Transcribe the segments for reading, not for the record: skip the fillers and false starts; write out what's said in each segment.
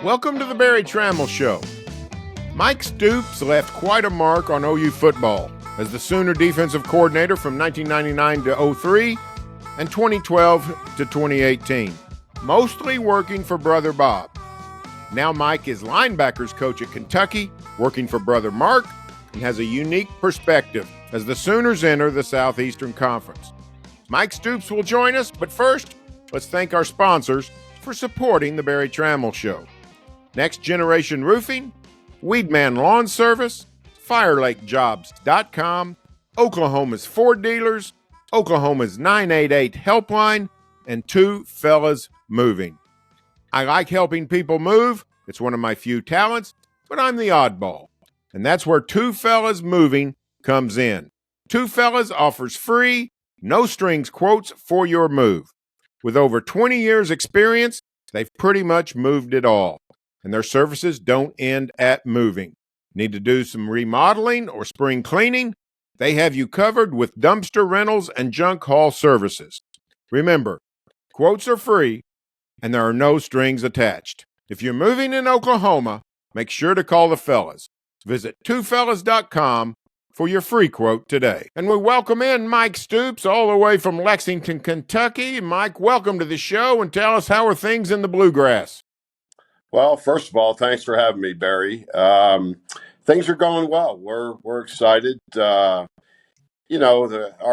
Welcome to the Berry Tramel Show. Mike Stoops left quite a mark on OU football as the Sooner defensive coordinator from 1999 to 03 and 2012 to 2018, mostly working for Brother Bob. Now Mike is linebackers coach at Kentucky, working for Brother Mark, and has a unique perspective as the Sooners enter the Southeastern Conference. Mike Stoops will join us, but first, let's thank our sponsors for supporting the Berry Tramel Show. Next Generation Roofing, Weedman Lawn Service, FireLakeJobs.com, Oklahoma's Ford Dealers, Oklahoma's 988 Helpline, and Two Fellas Moving. I like helping people move. It's one of my few talents, but I'm the oddball. And that's where Two Fellas Moving comes in. Two Fellas offers free, no-strings quotes for your move. With over 20 years' experience, they've pretty much moved it all. And their services don't end at moving. Need to do some remodeling or spring cleaning? They have you covered with dumpster rentals and junk haul services. Remember, quotes are free and there are no strings attached. If you're moving in Oklahoma, make sure to call the fellas. Visit twofellas.com for your free quote today. And we welcome in Mike Stoops all the way from Lexington, Kentucky. Mike, welcome to the show and tell us how are things in the Bluegrass. Well, first of all, thanks for having me, Barry. Things are going well. We're excited. Our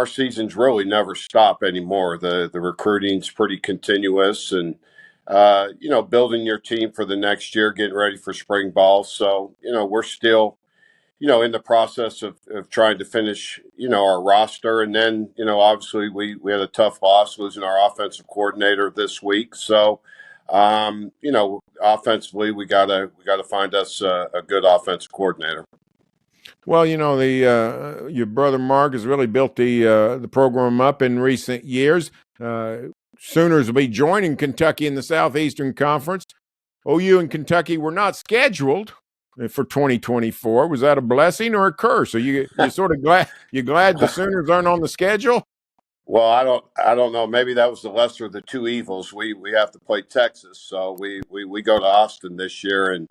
seasons really never stop anymore. The recruiting's pretty continuous, and building your team for the next year, getting ready for spring ball. So we're still in the process of trying to finish our roster, and then obviously we had a tough loss losing our offensive coordinator this week. So. Offensively, we gotta find us a good offensive coordinator. Well, your brother Mark has really built the program up in recent years. Sooners will be joining Kentucky in the Southeastern Conference. OU and Kentucky were not scheduled for 2024. Was that a blessing or a curse? Are you sort of glad the Sooners aren't on the schedule? Well, I don't know. Maybe that was the lesser of the two evils. We have to play Texas, so we go to Austin this year. And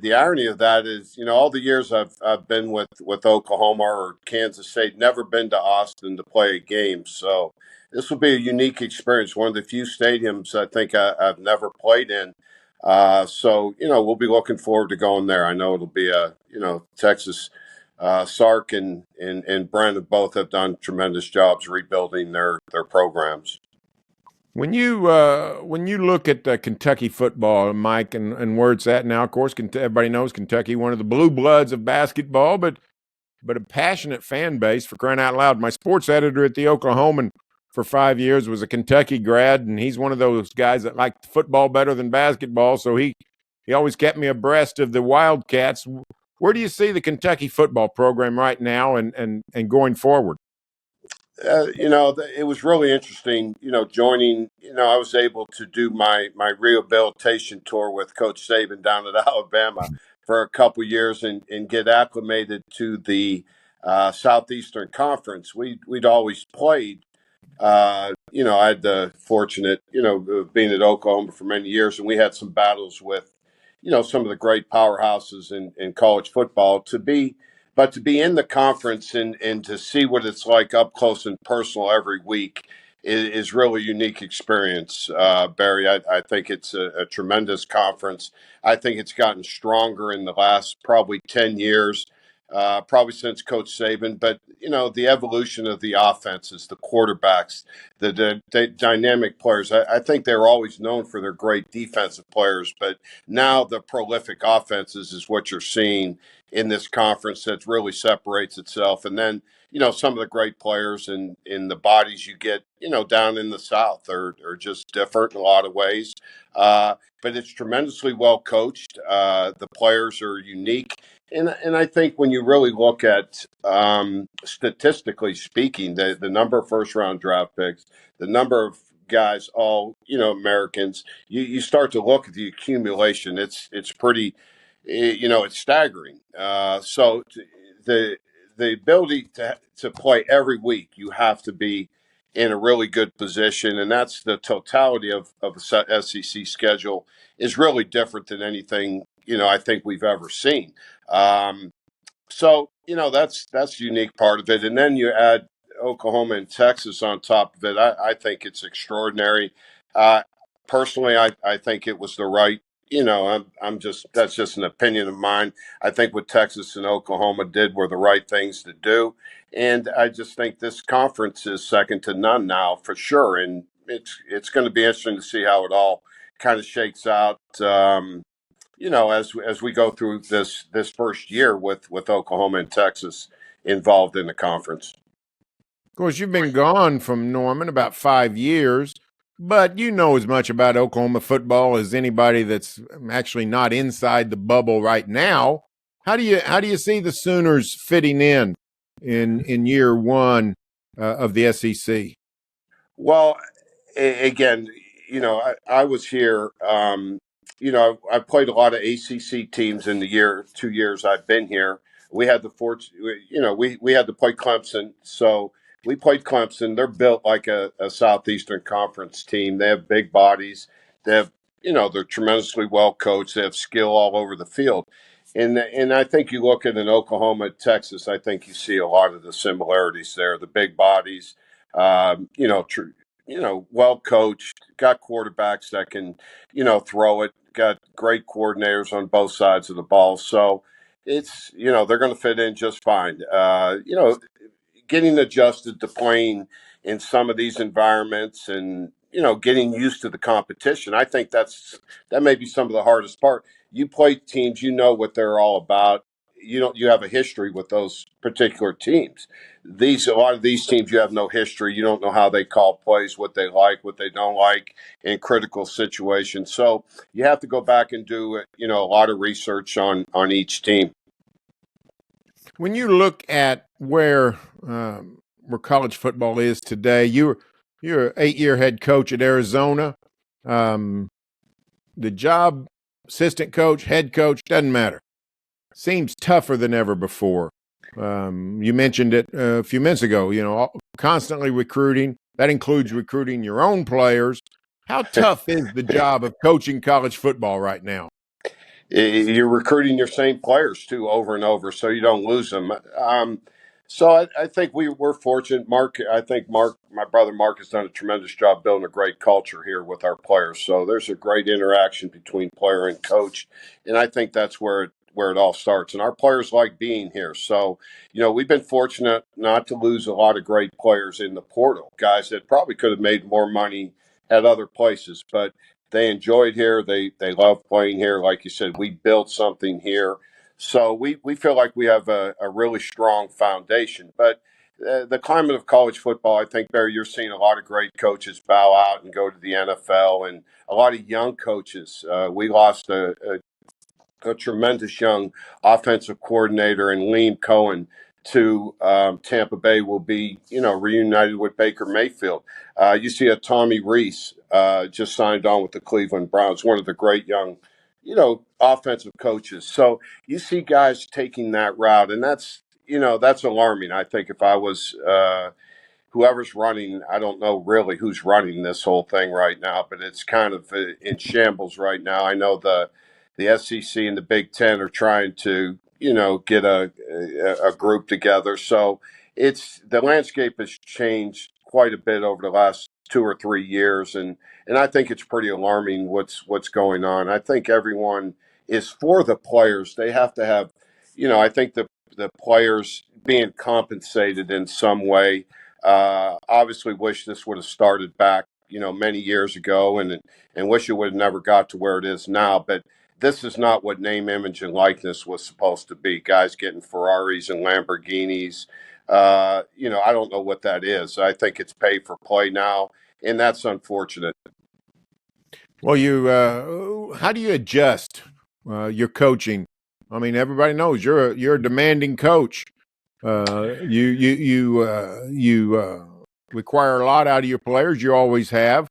the irony of that is, all the years I've been with Oklahoma or Kansas State, never been to Austin to play a game. So this will be a unique experience. One of the few stadiums I think I've never played in. So we'll be looking forward to going there. I know it'll be Texas. Sark and Brent have both have done tremendous jobs rebuilding their programs. When you look at Kentucky football, Mike, and where it's at now, of course, everybody knows Kentucky, one of the blue bloods of basketball, but a passionate fan base, for crying out loud. My sports editor at the Oklahoman for 5 years was a Kentucky grad, and he's one of those guys that liked football better than basketball, so he always kept me abreast of the Wildcats. Where do you see the Kentucky football program right now and going forward? It was really interesting, joining, I was able to do my rehabilitation tour with Coach Saban down at Alabama for a couple years and get acclimated to the Southeastern Conference. We'd always played. I had the fortunate, of being at Oklahoma for many years, and we had some battles with some of the great powerhouses in college football to be in the conference and to see what it's like up close and personal every week is really a unique experience, Barry. I think it's a tremendous conference. I think it's gotten stronger in the last probably 10 years, probably since Coach Saban. But, the evolution of the offenses, the quarterbacks, the dynamic players. I think they were always known for their great defensive players, but now the prolific offenses is what you're seeing in this conference that really separates itself. And then, some of the great players in the bodies you get, down in the South are just different in a lot of ways. But it's tremendously well coached. The players are unique. And I think when you really look at, statistically speaking, the number of first-round draft picks, the number of guys, all, Americans, you start to look at the accumulation. It's pretty, it's staggering. So the ability to play every week, you have to be in a really good position, and that's the totality of the SEC schedule is really different than anything I think we've ever seen. So that's the unique part of it, and then you add Oklahoma and Texas on top of it. I think it's extraordinary. Uh, Personally, I think it was the right. I'm just that's just an opinion of mine. I think what Texas and Oklahoma did were the right things to do, and I just think this conference is second to none now for sure. And it's going to be interesting to see how it all kind of shakes out. As we go through this first year with Oklahoma and Texas involved in the conference. Of course, you've been gone from Norman about 5 years, but you know as much about Oklahoma football as anybody that's actually not inside the bubble right now. How do you see the Sooners fitting in year one of the SEC? Well, again, I was here. I played a lot of ACC teams in the 2 years I've been here. We had the fortune, we had to play Clemson. So we played Clemson. They're built like a Southeastern Conference team. They have big bodies. They have, they're tremendously well coached. They have skill all over the field. And I think you look at an Oklahoma, Texas, I think you see a lot of the similarities there. The big bodies, well coached, got quarterbacks that can, throw it, got great coordinators on both sides of the ball. So it's, they're going to fit in just fine. Getting adjusted to playing in some of these environments and, getting used to the competition. I think that may be some of the hardest part. You play teams, you know what they're all about. You have a history with those particular teams. A lot of these teams you have no history. You don't know how they call plays, what they like, what they don't like in critical situations. So you have to go back and do a lot of research on each team. When you look at where college football is today, you're an 8-year head coach at Arizona. The job, assistant coach, head coach, doesn't matter. Seems tougher than ever before. You mentioned it a few minutes ago, constantly recruiting. That includes recruiting your own players. How tough is the job of coaching college football right now? You're recruiting your same players too over and over, so you don't lose them. So I think we're fortunate. My brother Mark, has done a tremendous job building a great culture here with our players. So there's a great interaction between player and coach, and I think that's where it all starts. And our players like being here. So we've been fortunate not to lose a lot of great players in the portal, guys that probably could have made more money at other places, but they enjoyed here. They love playing here. Like you said, we built something here. So we feel like we have a really strong foundation. But the climate of college football, I think, Barry, you're seeing a lot of great coaches bow out and go to the NFL, and a lot of young coaches. We lost a tremendous young offensive coordinator in Liam Cohen to Tampa Bay. Will be reunited with Baker Mayfield. You see a Tommy Reese just signed on with the Cleveland Browns, one of the great young offensive coaches. So you see guys taking that route, and that's alarming. I think if I was whoever's running, I don't know really who's running this whole thing right now, but it's kind of in shambles right now. I know the SEC and the Big Ten are trying to, get a group together. So the landscape has changed quite a bit over the last 2 or 3 years, and I think it's pretty alarming what's going on. I think everyone is for the players. They have to have, I think the players being compensated in some way. Obviously, wish this would have started back, many years ago, and wish it would have never got to where it is now. But this is not what name, image, and likeness was supposed to be. Guys getting Ferraris and Lamborghinis. I don't know what that is. I think it's pay for play now, and that's unfortunate. Well, how do you adjust your coaching? I mean, everybody knows you're a demanding coach. You require a lot out of your players. You always have.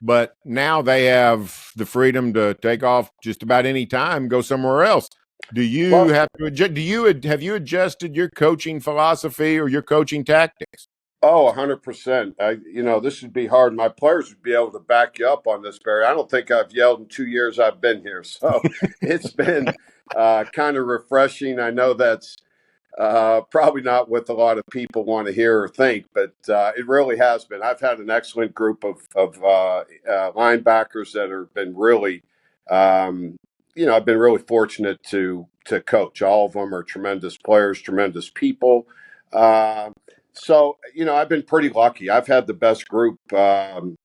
But now they have the freedom to take off just about any time, go somewhere else. Do you Well, have to adjust? Have you adjusted your coaching philosophy or your coaching tactics? Oh, 100%. This would be hard. My players would be able to back you up on this, Barry. I don't think I've yelled in 2 years I've been here. So it's been kind of refreshing. I know that's probably not what a lot of people want to hear or think, but it really has been. I've had an excellent group of linebackers that have been really, I've been really fortunate to coach. All of them are tremendous players, tremendous people. I've been pretty lucky. I've had the best group, to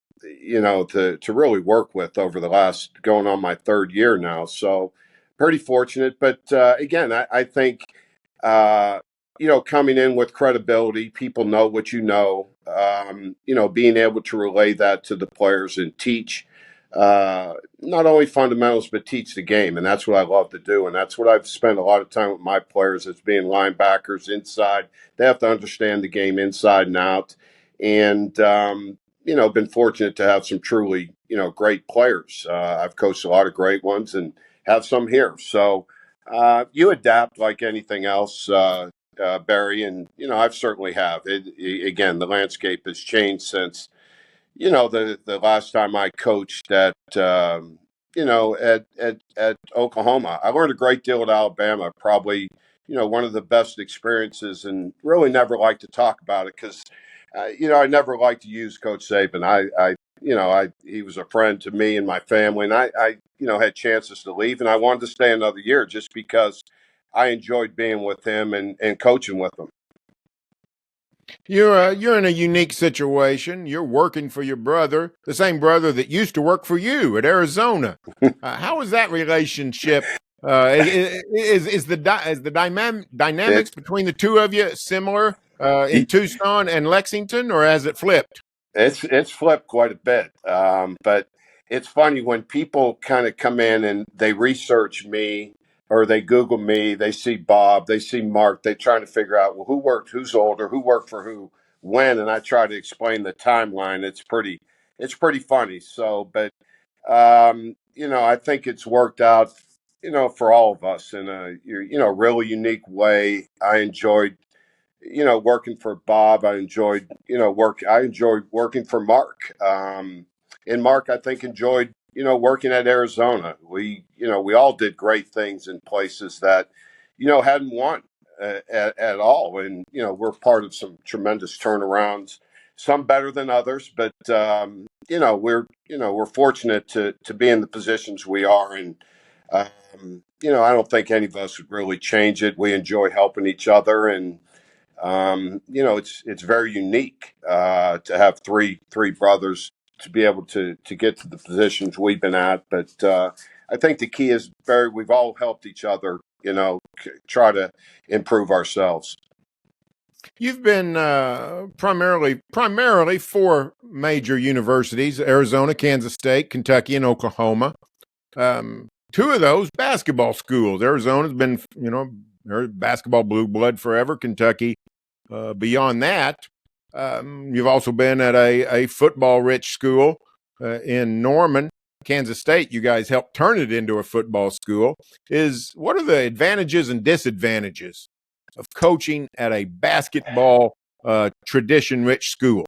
really work with over the last going on my third year now. So pretty fortunate. But again, I think uh, coming in with credibility, people know what you know. Being able to relay that to the players and teach not only fundamentals but teach the game, and that's what I love to do, and that's what I've spent a lot of time with my players as being linebackers inside. They have to understand the game inside and out, and been fortunate to have some truly great players. I've coached a lot of great ones and have some here, so. You adapt like anything else, Barry, and I've certainly have. Again, the landscape has changed since the last time I coached at Oklahoma. I learned a great deal at Alabama. Probably one of the best experiences, and really never like to talk about it because I never like to use Coach Saban. He was a friend to me and my family, and I had chances to leave, and I wanted to stay another year just because I enjoyed being with him and coaching with him. You're in a unique situation. You're working for your brother, the same brother that used to work for you at Arizona. How is that relationship? Is the dynamics It's between the two of you similar in Tucson and Lexington, or has it flipped? It's flipped quite a bit, but it's funny when people kind of come in and they research me or they Google me. They see Bob, they see Mark. They trying to figure out well who worked, who's older, who worked for who, when, and I try to explain the timeline. It's pretty funny. So, but I think it's worked out, for all of us in a really unique way. I enjoyed working for Bob. I enjoyed working for Mark. And Mark, I think, enjoyed, working at Arizona. We all did great things in places that, hadn't won at all. And, we're part of some tremendous turnarounds, some better than others, but, we're fortunate to be in the positions we are. And, I don't think any of us would really change it. We enjoy helping each other, and it's very unique to have three brothers to be able to get to the positions we've been at. But I think the key is very we've all helped each other. Try to improve ourselves. You've been primarily four major universities: Arizona, Kansas State, Kentucky, and Oklahoma. Two of those basketball schools. Arizona's been, they're basketball blue blood forever. Kentucky, beyond that, you've also been at a football rich school in Norman, Kansas State. You guys helped turn it into a football school. What are the advantages and disadvantages of coaching at a basketball tradition rich school?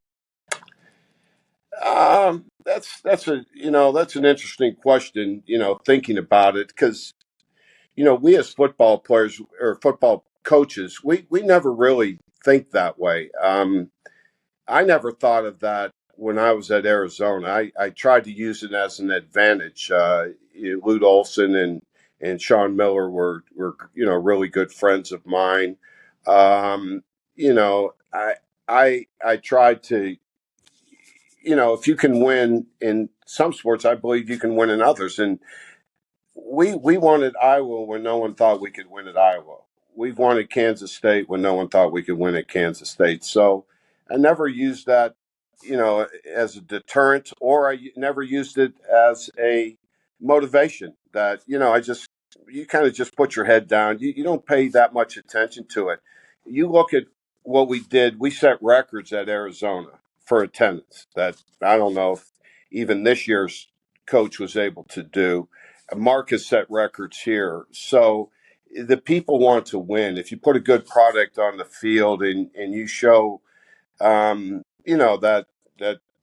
That's an interesting question. Thinking about it because we as football players or football coaches, we never really think that way. I never thought of that when I was at Arizona. I tried to use it as an advantage. Lute Olson and Sean Miller were really good friends of mine. Um, you know, I tried to if you can win in some sports, I believe you can win in others. And we wanted Iowa when no one thought we could win at Iowa. We've wanted Kansas State when no one thought we could win at Kansas State. So I never used that, as a deterrent, or I never used it as a motivation. That you kind of just put your head down. You don't pay that much attention to it. You look at what we did. We set records at Arizona for attendance that I don't know if even this year's coach was able to do. Mark has set records here. So the people want to win. If you put a good product on the field and you show that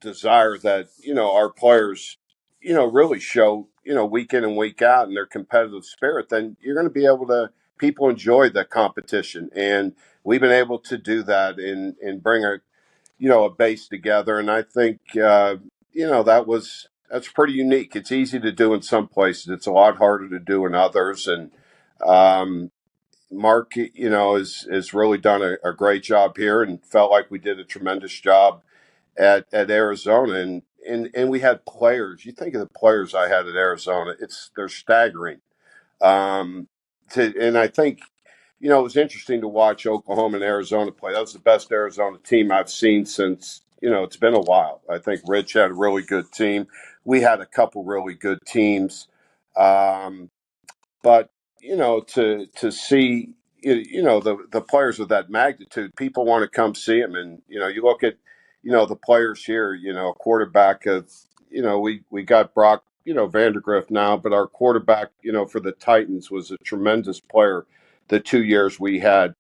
desire that, our players, really show, week in and week out in their competitive spirit, then you're going to be able to, people enjoy the competition. And we've been able to do that and bring a base together. And I think, that's pretty unique. It's easy to do in some places. It's a lot harder to do in others. And, Mark, has really done a great job here and felt like we did a tremendous job at Arizona. And we had players. You think of the players I had at Arizona, they're staggering. Um, and I think, it was interesting to watch Oklahoma and Arizona play. That was the best Arizona team I've seen since, it's been a while. I think Rich had a really good team. We had a couple really good teams. Um, but to see the players of that magnitude, people want to come see them. And you look at the players here. A quarterback of we got Brock Vandergrift now, but our quarterback for the Titans was a tremendous player. The 2 years we had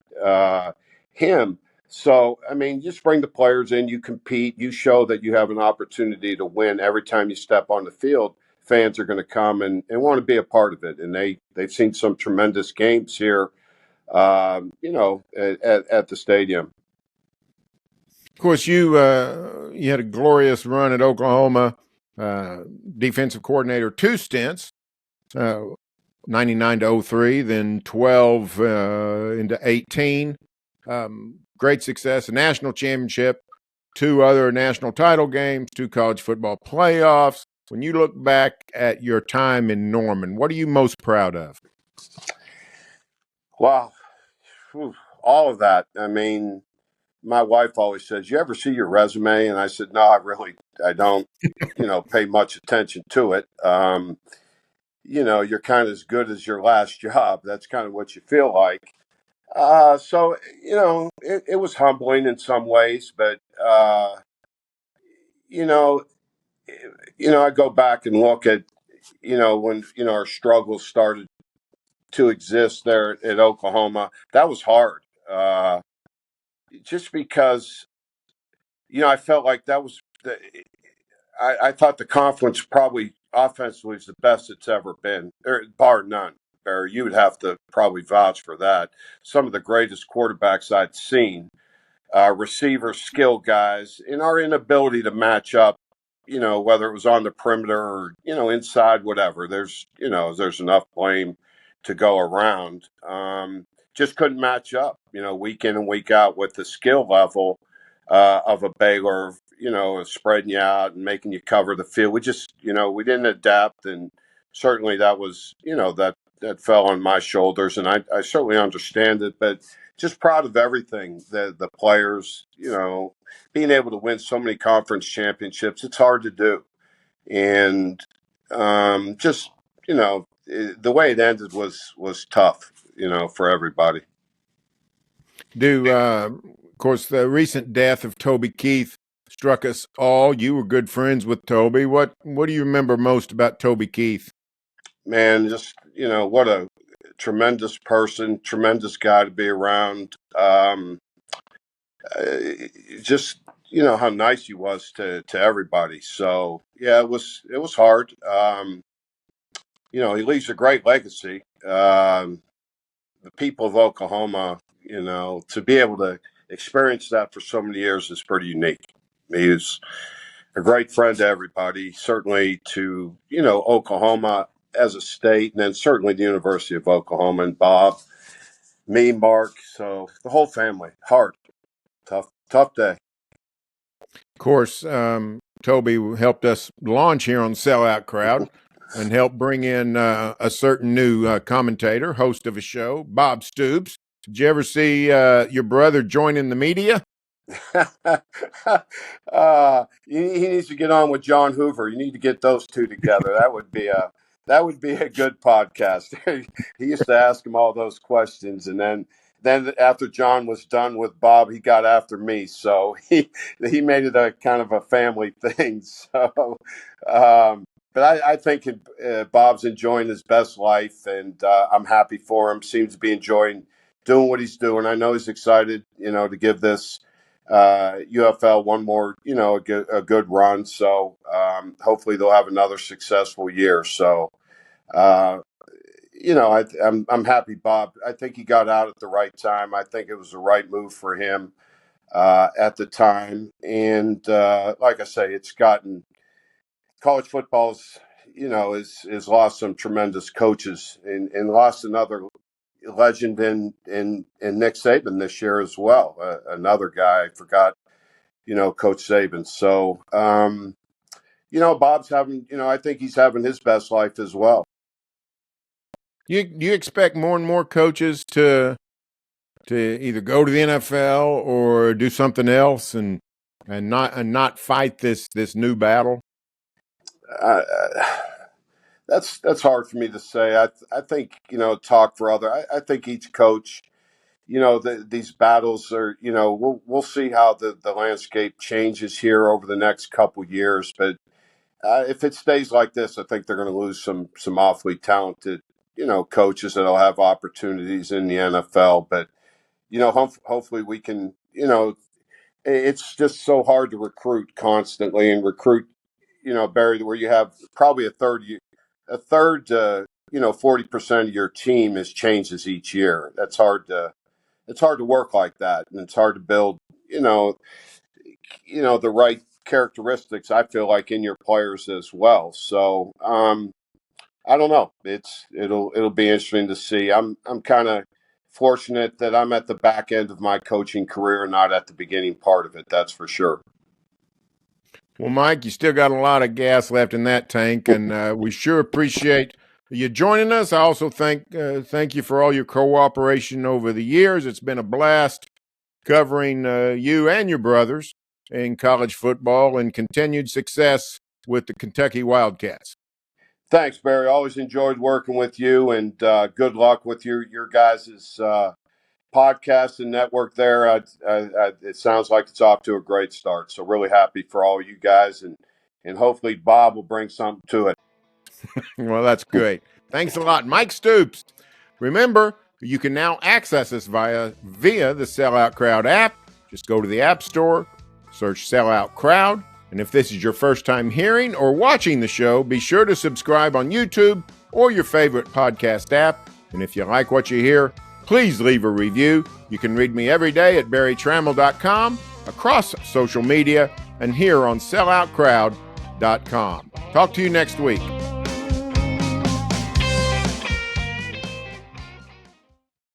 him. So I mean, just bring the players in. You compete. You show that you have an opportunity to win every time you step on the field. Fans are going to come and want to be a part of it. And they've seen some tremendous games here, at the stadium. Of course, you had a glorious run at Oklahoma, defensive coordinator, two stints, uh, 99 to 03, then 12 into 18. Great success, a national championship, two other national title games, two college football playoffs. When you look back at your time in Norman, what are you most proud of? Wow. Whew. All of that. I mean, my wife always says, "You ever see your resume?" And I said, "No, I don't, pay much attention to it." You're kind of as good as your last job. That's kind of what you feel like. So, it was humbling in some ways, but, you know, I go back and look at, when, our struggles started to exist there at Oklahoma. That was hard. Just because, I felt like that was, I thought the conference probably offensively is the best it's ever been, bar none. Barry, you would have to probably vouch for that. Some of the greatest quarterbacks I'd seen, receiver skill guys, and our inability to match up, whether it was on the perimeter or, inside, whatever. There's enough blame to go around. Just couldn't match up, week in and week out with the skill level of a Baylor, spreading you out and making you cover the field. We just, we didn't adapt. And certainly that was, that fell on my shoulders. And I certainly understand it, but just proud of everything. The players, being able to win so many conference championships, it's hard to do. And just, the way it ended was tough, for everybody. Of course, the recent death of Toby Keith struck us all. You were good friends with Toby. What do you remember most about Toby Keith? Man, just, what a tremendous person, tremendous guy to be around. Uh, just, how nice he was to everybody. So yeah, it was hard. He leaves a great legacy. The people of Oklahoma, to be able to experience that for so many years is pretty unique. He was a great friend to everybody, certainly to, Oklahoma as a state, and then certainly the University of Oklahoma and Bob, me, Mark. So the whole family, hard, tough day. Of course, Toby helped us launch here on Sellout Crowd and helped bring in a certain new commentator, host of a show, Bob Stoops. Did you ever see your brother joining the media? He needs to get on with John Hoover. You need to get those two together. That would be a good podcast. He used to ask him all those questions, and then after John was done with Bob, he got after me. So he made it a kind of a family thing. So, but I think Bob's enjoying his best life, and I'm happy for him. Seems to be enjoying doing what he's doing. I know he's excited, to give this UFL one more, a good run. So hopefully they'll have another successful year. So, I'm happy, Bob. I think he got out at the right time. I think it was the right move for him at the time. And like I say, it's gotten college football's, is lost some tremendous coaches and lost another legend in Nick Saban this year as well. Another guy, I forgot, Coach Saban. So, Bob's having, I think he's having his best life as well. You expect more and more coaches to either go to the NFL or do something else and not fight this new battle? Uh, that's hard for me to say. I think talk for other. I think each coach, these battles are, we'll see how the landscape changes here over the next couple years. But if it stays like this, I think they're going to lose some awfully talented coaches that'll have opportunities in the NFL. But hopefully we can. It's just so hard to recruit constantly and recruit. Barry, where you have probably a third, 40% of your team is changes each year. It's hard to work like that, and it's hard to build, the right characteristics. I feel like in your players as well. So I don't know. It'll be interesting to see. I'm kind of fortunate that I'm at the back end of my coaching career, not at the beginning part of it. That's for sure. Well, Mike, you still got a lot of gas left in that tank, and we sure appreciate you joining us. I also thank you for all your cooperation over the years. It's been a blast covering you and your brothers in college football, and continued success with the Kentucky Wildcats. Thanks, Barry. Always enjoyed working with you, and good luck with your guys' podcast and network there. It sounds like it's off to a great start. So really happy for all you guys, and hopefully Bob will bring something to it. Well, that's great. Thanks a lot, Mike Stoops. Remember, you can now access us via the Sellout Crowd app. Just go to the App Store, search Sellout Crowd, and if this is your first time hearing or watching the show, be sure to subscribe on YouTube or your favorite podcast app. And if you like what you hear, please leave a review. You can read me every day at berrytramel.com, across social media, and here on selloutcrowd.com. Talk to you next week.